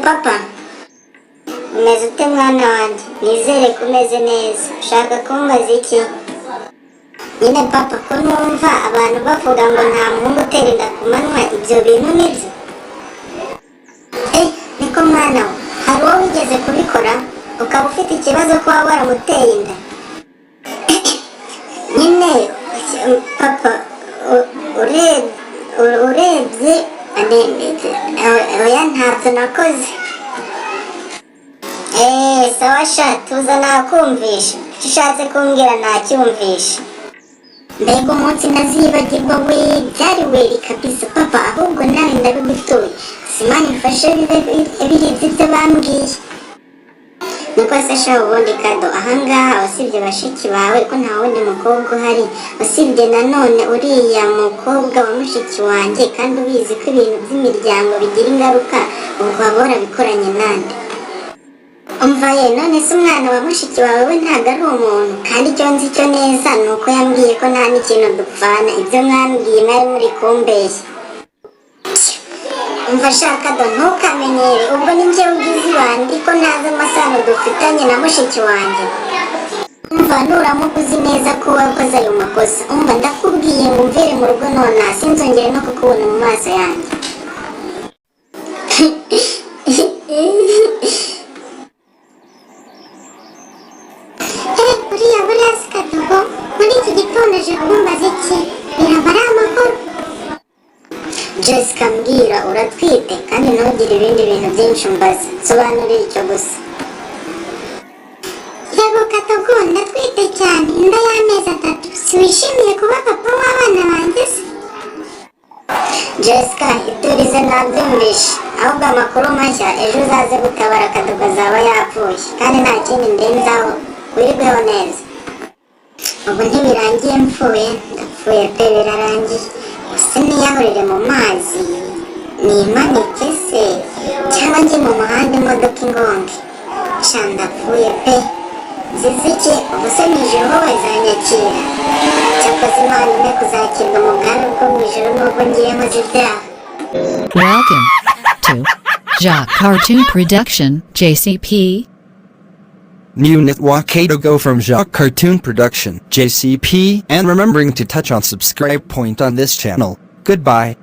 papa umeze ute mwana wanjye? Nizere ko umeze neza. Ushaka kumbaza iki? Nyine papa, ko numva abantu bavuga ngo nta muhungu utera inda ku manywa, ibyo bintu nibyo? Niko mwana we, hari uwo wigeze kubikora ukaba ufite ikibazo ko waba waramuteye inda? Nyine papa, urebye oya ntabyo nakoze. Sawa sha, tuza nakumvisha icyo ushatse kumbwira nacyumvisha. Mbega umunsi nazibagirwa we, byari weri kabisa papa, ahubwo nawe ndabigutuye, simani mfashe birebye ibyo bambwiye. Nuko se sha ubundi Kado, ahangaha usibye bashiki bawe ko nta wundi mukobwa uhari, usibye nanone uriya mukobwa wa mushiki wanjye, kandi ubizi ko ibintu by'imiryango bigira ingaruka, ubwo waba warabikoranye nande? Umva ye, none se umwana wa mushiki wawe we ntabwo ari umuntu? Kandi icyo nzi cyo neza ni uko yambwiye ko nta n'ikintu dupfana, ibyo mwambwiye mwari muri kumbeshya. Umva shaka do, ntukamenyere, ubwo ni njye ugize ibandi ko ntazi amasano dufitanye na mushiki wanjye. Umva nuramuka uzi neza ko wakoze ayo makosa, umva ndakubwiye ngo umvire mu rugo nona, sinzongere no kukubona mu maso yanjye. Buriya Kadogo, muri iki gitondo aje kumbaza iki? Biraba ari amakuru? Jessica mbwira, uratwite kandi ntugire ibindi bintu byinshi umbaza, sobanurira icyo gusa. Yego Kadogo, ndatwite cyane, inda y'amezi 3. Siwishimiye kuba papa w'abana banjye se? Jessica, iturize nabyumvishe, ahubwo amakuru mashya ejo uzaze gutabara Kadogo azaba yapfuye, kandi nta kindi ndenzaho, wirweho neza. Ubu ntibirangiye mpfuye, ndapfuye pe, birarangiye. Gusa niyahurire mu mazi, nimanike se, cyangwa njye mu muhanda imodoka ingonge. Sha ndapfuye pe, nziza iki? Ubu se mw'ijuru ho bazanyakira? Cyakoze Imana impe kuzakirwa mu bwami bwo mw'ijuru nubwo ngiye nkoze ibyaha. Welcome to Jacques Cartoon Production, JCP. New Network Kadogo from Jacques Cartoon Production, JCP, and remembering to touch on subscribe point on this channel. Goodbye.